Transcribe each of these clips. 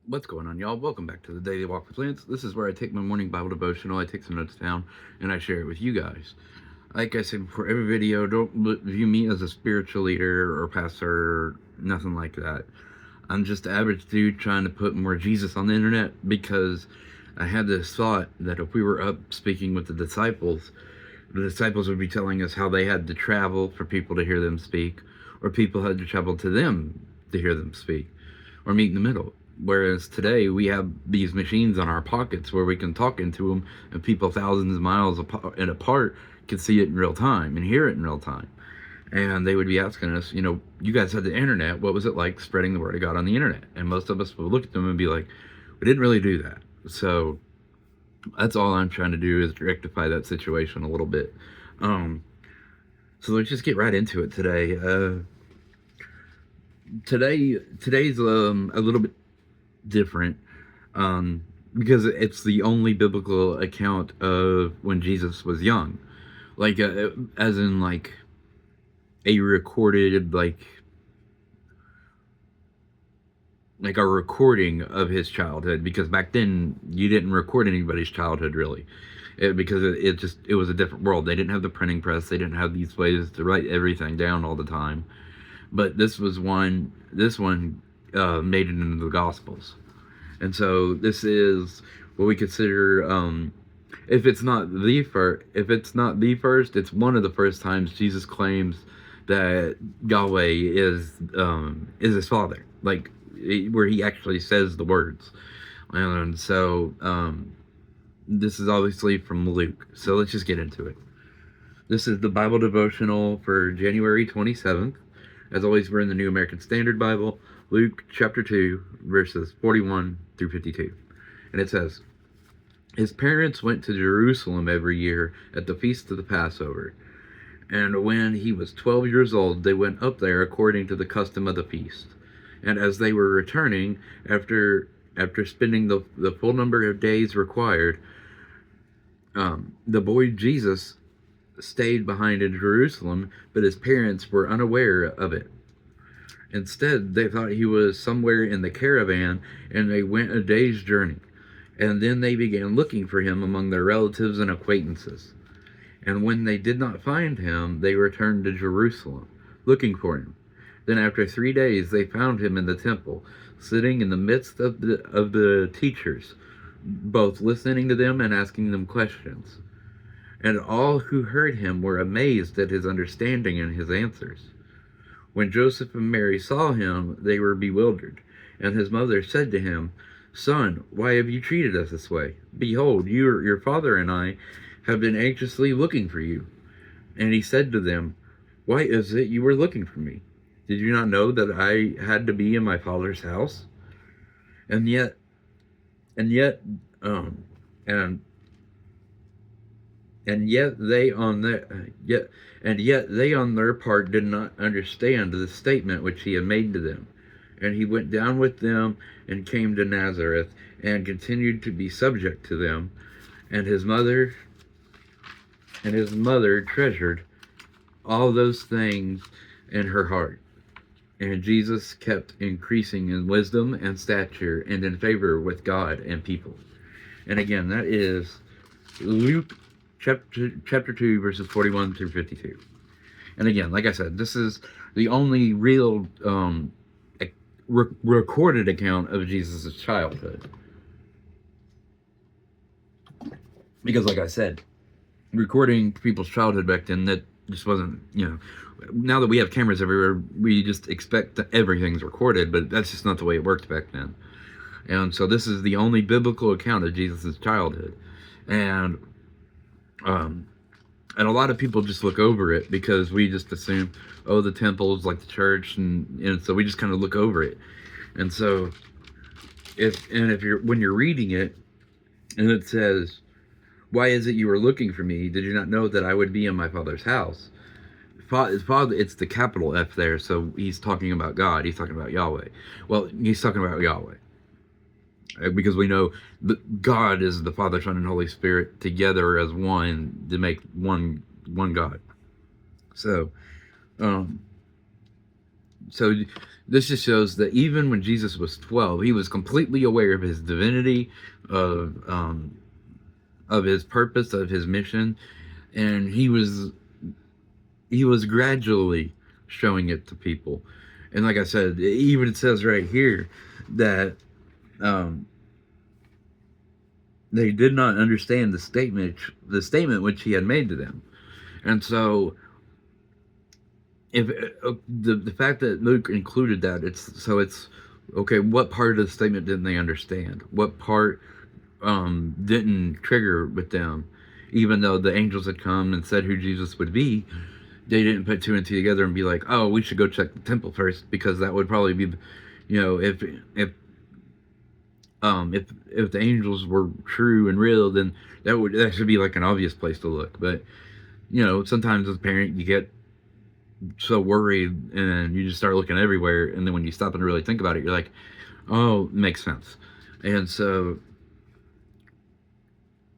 What's going on, y'all? Welcome back to the Daily Walk with Lance. This is where I take my morning Bible devotional, I take some notes down, and I share it with you guys. Like I said before every video, don't view me as a spiritual leader or pastor or nothing like that. I'm just an average dude trying to put more Jesus on the internet because I had this thought that if we were up speaking with the disciples would be telling us how they had to travel for people to hear them speak, or people had to travel to them to hear them speak, or meet in the middle. Whereas today we have these machines on our pockets where we can talk into them, and people thousands of miles apart can see it in real time and hear it in real time. And they would be asking us, you guys had the internet. What was it like spreading the word of God on the internet? And most of us would look at them and be like, we didn't really do that. So that's all I'm trying to do is rectify that situation a little bit. So let's just get right into it today. Today's a little bit different because it's the only biblical account of when Jesus was young, like as in like a recorded like a recording of his childhood, because back then you didn't record anybody's childhood really, because it was a different world. They didn't have the printing press, they didn't have these ways to write everything down all the time. But this one made it into the Gospels. And so this is what we consider, if it's not the first, it's one of the first times Jesus claims that Yahweh is his father, like where he actually says the words. And so this is obviously from Luke. So let's just get into it. This is the Bible devotional for January 27th. As always, we're in the New American Standard Bible, Luke chapter 2, verses 41 through 52. And it says, his parents went to Jerusalem every year at the feast of the Passover. And when he was 12 years old, they went up there according to the custom of the feast. And as they were returning, after spending the full number of days required, the boy Jesus stayed behind in Jerusalem, but his parents were unaware of it. Instead, they thought he was somewhere in the caravan, and they went a day's journey. And then they began looking for him among their relatives and acquaintances. And when they did not find him, they returned to Jerusalem, looking for him. Then after 3 days, they found him in the temple, sitting in the midst of the teachers, both listening to them and asking them questions. And all who heard him were amazed at his understanding and his answers. When Joseph and Mary saw him, they were bewildered. And his mother said to him, son, why have you treated us this way? Behold, your father and I have been anxiously looking for you. And he said to them, why is it you were looking for me? Did you not know that I had to be in my father's house? And yet they on their part did not understand the statement which he had made to them. And he went down with them and came to Nazareth and continued to be subject to them. And his mother treasured all those things in her heart. And Jesus kept increasing in wisdom and stature and in favor with God and people. And again, that is Luke chapter 2, verses 41 through 52. And again, like I said, this is the only real recorded account of Jesus' childhood. Because like I said, recording people's childhood back then, that just wasn't, now that we have cameras everywhere, we just expect that everything's recorded, but that's just not the way it worked back then. And so this is the only biblical account of Jesus' childhood. And a lot of people just look over it because we just assume, oh, the temple is like the church, and so we just kind of look over it. And so when you're reading it and it says, why is it you were looking for me? Did you not know that I would be in my father's house? Father, it's the capital F there, so he's talking about God. He's talking about Yahweh. Well, he's talking about Yahweh, because we know that God is the Father, Son, and Holy Spirit together as one to make one God. So So this just shows that even when Jesus was 12, he was completely aware of his divinity, of his purpose, of his mission, and he was gradually showing it to people. And like I said, even it says right here that um, they did not understand the statement which he had made to them. And so, if the fact that Luke included that, it's okay. What part of the statement didn't they understand? What part didn't trigger with them? Even though the angels had come and said who Jesus would be, they didn't put two and two together and be like, oh, we should go check the temple first, because that would probably be, if the angels were true and real, then that should be like an obvious place to look. But sometimes as a parent, you get so worried and you just start looking everywhere, and then when you stop and really think about it, you're like, oh, it makes sense. And so,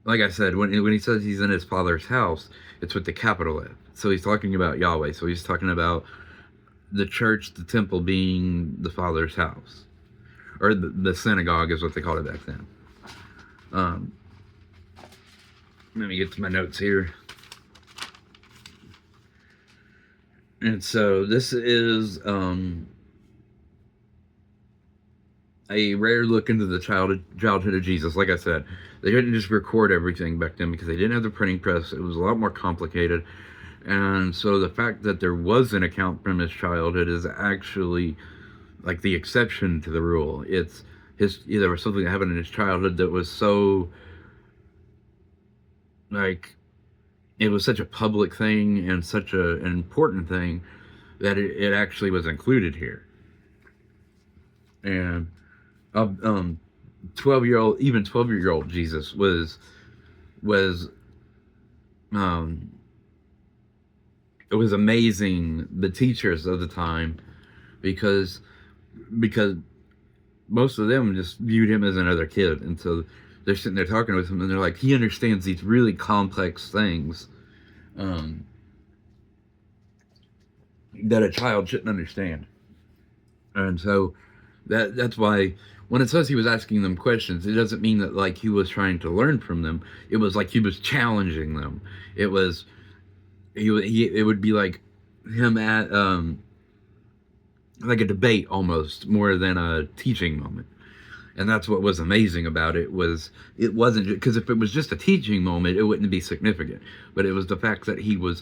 like I said, when he says he's in his father's house, it's with the capital F. So he's talking about Yahweh. So he's talking about the church, the temple being the father's house, or the synagogue is what they called it back then. Let me get to my notes here. And so this is a rare look into the childhood of Jesus. Like I said, they didn't just record everything back then because they didn't have the printing press. It was a lot more complicated. And so the fact that there was an account from his childhood is actually like the exception to the rule. There was something that happened in his childhood that was so, like, it was such a public thing and such an important thing that it actually was included here. And 12-year-old Jesus was it was amazing, the teachers of the time, because most of them just viewed him as another kid, and so they're sitting there talking with him, and they're like, he understands these really complex things that a child shouldn't understand. And so that's why when it says he was asking them questions, it doesn't mean that like he was trying to learn from them. It was like he was challenging them. It would be like him at like a debate almost, more than a teaching moment. And that's what was amazing about it. It wasn't, because if it was just a teaching moment, it wouldn't be significant. But it was the fact that he was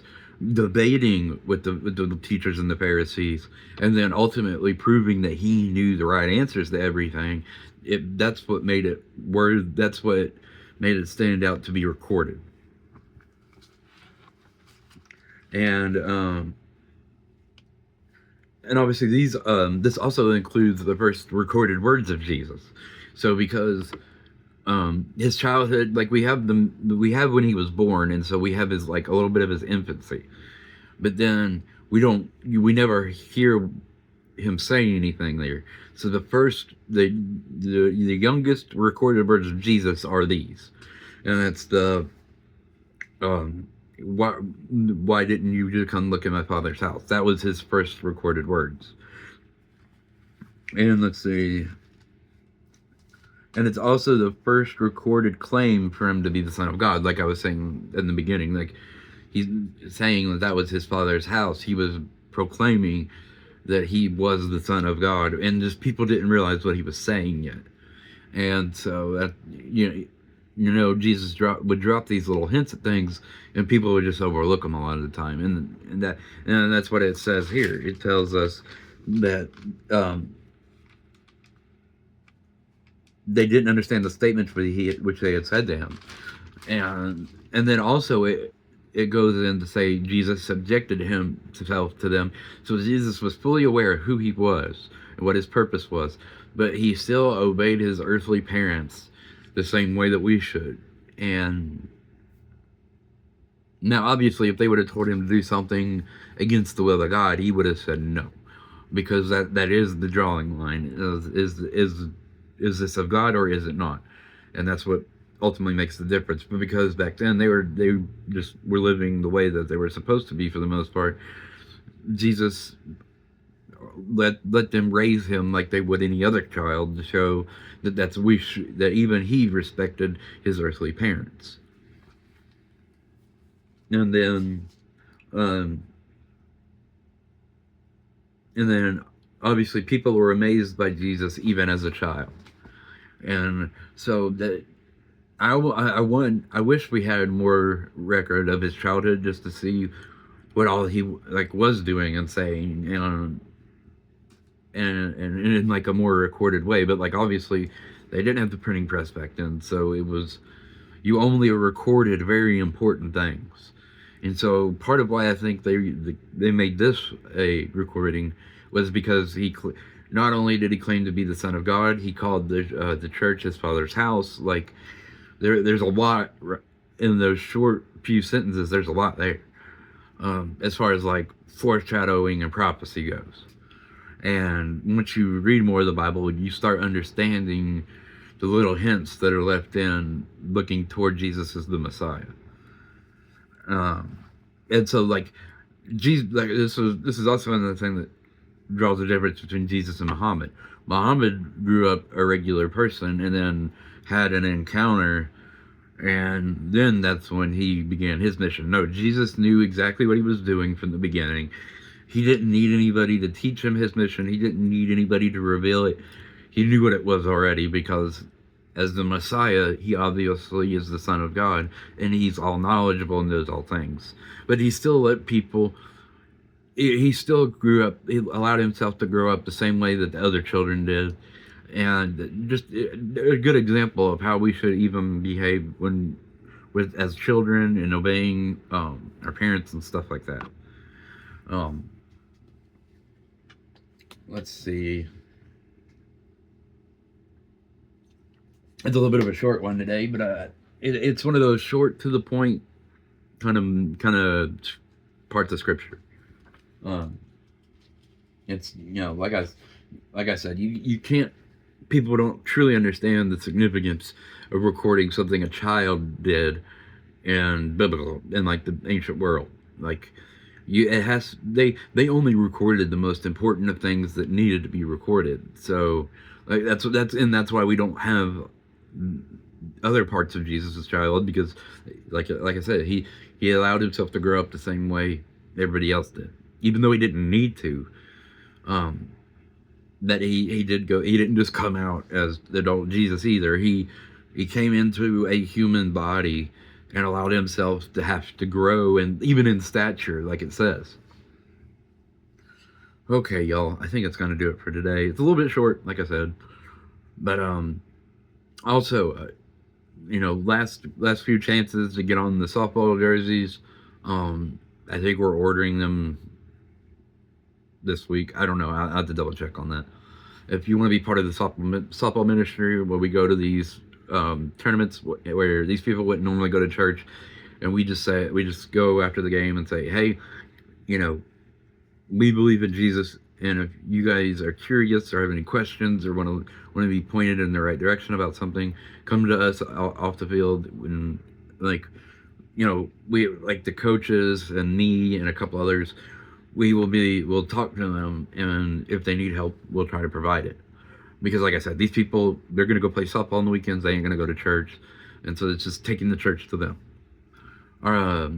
debating with the teachers and the Pharisees, and then ultimately proving that he knew the right answers to everything. That's what made it stand out to be recorded. And obviously this also includes the first recorded words of Jesus. So because his childhood, like we have when he was born, and so we have his like a little bit of his infancy, but then we never hear him saying anything there. So the youngest recorded words of Jesus are these, and that's the why didn't you just come look at my father's house? That was his first recorded words. And let's see. And it's also the first recorded claim for him to be the Son of God. Like I was saying in the beginning, like he's saying that was his father's house. He was proclaiming that he was the Son of God, and just people didn't realize what he was saying yet. And so that Jesus would drop these little hints at things, and people would just overlook them a lot of the time. And that's what it says here. It tells us that they didn't understand the statement which they had said to him, and then also it goes in to say Jesus subjected himself to them. So Jesus was fully aware of who he was and what his purpose was, but he still obeyed his earthly parents the same way that we should. And now, obviously, if they would have told him to do something against the will of God, he would have said no, because that is the drawing line. Is this of God or is it not? And that's what ultimately makes the difference. But because back then they just were living the way that they were supposed to be for the most part, Jesus let them raise him like they would any other child, to show that that even he respected his earthly parents. And then um, and then obviously people were amazed by Jesus even as a child. And so that I wish we had more record of his childhood, just to see what all he like was doing and saying, and in like a more recorded way. But like obviously they didn't have the printing press back then, so it was, you only recorded very important things. And so part of why I think they made this a recording was because not only did he claim to be the Son of God, he called the church his Father's house. Like there's a lot in those short few sentences. There's a lot there, as far as like foreshadowing and prophecy goes. And once you read more of the Bible, you start understanding the little hints that are left in, looking toward Jesus as the Messiah. And so like Jesus, like this is also another thing that draws the difference between Jesus and Muhammad. Muhammad grew up a regular person and then had an encounter, and then that's when he began his mission. No, Jesus knew exactly what he was doing from the beginning. He didn't need anybody to teach him his mission. He didn't need anybody to reveal it. He knew what it was already, because as the Messiah, he obviously is the Son of God, and he's all knowledgeable and knows all things. But he still let people, he still grew up, he allowed himself to grow up the same way that the other children did. And just a good example of how we should even behave as children, and obeying our parents and stuff like that. Let's see. It's a little bit of a short one today, but it's one of those short, to the point kind of parts of scripture. It's, like I said, you can't. People don't truly understand the significance of recording something a child did in biblical, in like the ancient world. Like they only recorded the most important of things that needed to be recorded. So like that's why we don't have other parts of Jesus' child, because like I said, he allowed himself to grow up the same way everybody else did, even though he didn't need to. That he didn't just come out as the adult Jesus either. He came into a human body and allowed himself to have to grow, and even in stature, like it says. Okay, y'all, I think it's gonna do it for today. It's a little bit short, like I said, but also, last few chances to get on the softball jerseys. I think we're ordering them this week. I don't know. I'll have to double check on that. If you want to be part of the softball ministry, where we go to these tournaments where these people wouldn't normally go to church, and we just go after the game and say, hey, we believe in Jesus, and if you guys are curious or have any questions or want to be pointed in the right direction about something, come to us off the field. And we, like the coaches and me and a couple others, we'll talk to them, and if they need help, we'll try to provide it. Because like I said, these people, they're going to go play softball on the weekends. They ain't going to go to church. And so it's just taking the church to them. I'll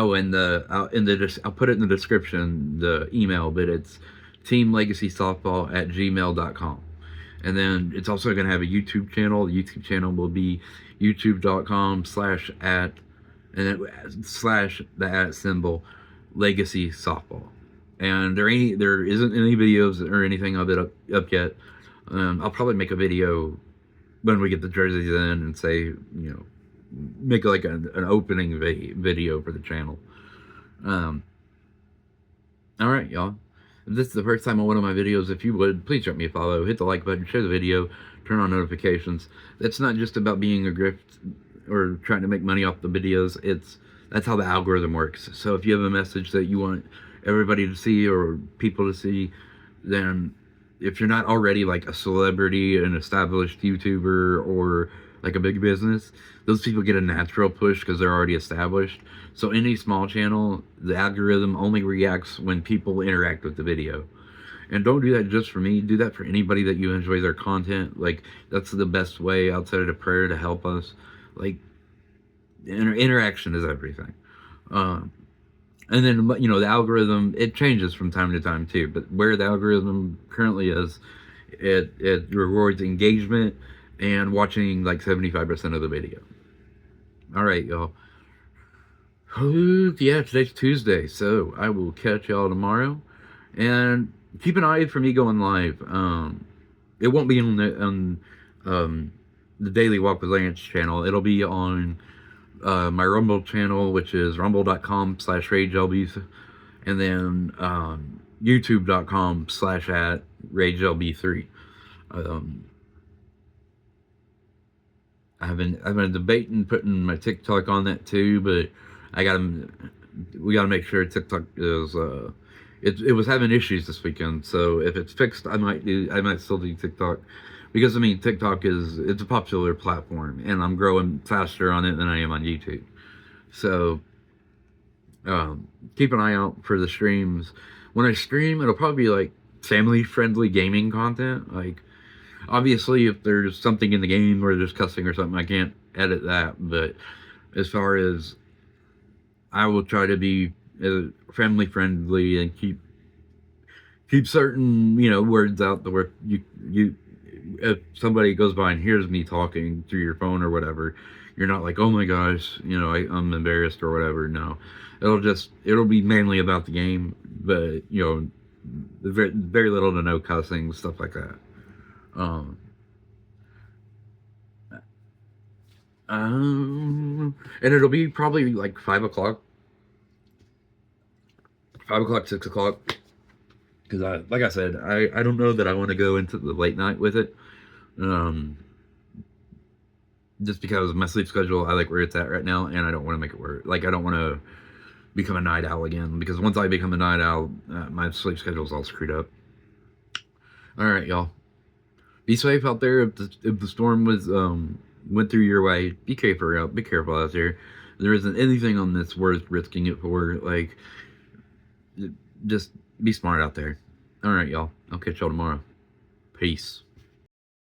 put it in the description, the email, but it's teamlegacysoftball@gmail.com. And then it's also going to have a YouTube channel. The YouTube channel will be youtube.com/@ and then / symbol Legacy Softball. And there isn't any videos or anything of it up yet. I'll probably make a video when we get the jerseys in, and say, make like an opening video for the channel. All right, y'all. If this is the first time on one of my videos, if you would, please drop me a follow, hit the like button, share the video, turn on notifications. That's not just about being a grift or trying to make money off the videos. That's how the algorithm works. So if you have a message that you want everybody to see or people to see, then if you're not already like a celebrity, an established YouTuber, or like a big business, those people get a natural push because they're already established. So any small channel, the algorithm only reacts when people interact with the video. And don't do that just for me. Do that for anybody that you enjoy their content. Like, that's the best way outside of the prayer to help us. Like, interaction is everything. Um, and then, you know, the algorithm, it changes from time to time too. But where the algorithm currently is, it rewards engagement and watching like 75% of the video. All right, y'all. Yeah, today's Tuesday, so I will catch y'all tomorrow. And keep an eye for me going live. It won't be on the Daily Walk with Lance channel. It'll be on my Rumble channel, which is rumble.com/RageLB, and then youtube.com/@RageLB3. I've been debating putting my TikTok on that too, but we gotta make sure TikTok is it was having issues this weekend. So if it's fixed, I might still do TikTok, because I mean TikTok it's a popular platform, and I'm growing faster on it than I am on YouTube. So keep an eye out for the streams. When I stream, it'll probably be like family friendly gaming content. Like, obviously, if there's something in the game where there's cussing or something, I can't edit that. But as far as, I will try to be family friendly and keep certain, you know, words out the where you if somebody goes by and hears me talking through your phone or whatever, you're not like, oh my gosh, you know, I'm embarrassed or whatever. No, it'll be mainly about the game, but you know, very little to no cussing, stuff like that. And it'll be probably like 5 o'clock, 6 o'clock. Because like I said, I don't know that I want to go into the late night with it. Just because my sleep schedule, I like where it's at right now, and I don't want to make it work. Like, I don't want to become a night owl again, because once I become a night owl, my sleep schedule's all screwed up. All right, y'all. Be safe out there. If the storm went through your way, be careful out there. There isn't anything on this worth risking it for. Like, just be smart out there. All right, y'all. I'll catch y'all tomorrow. Peace.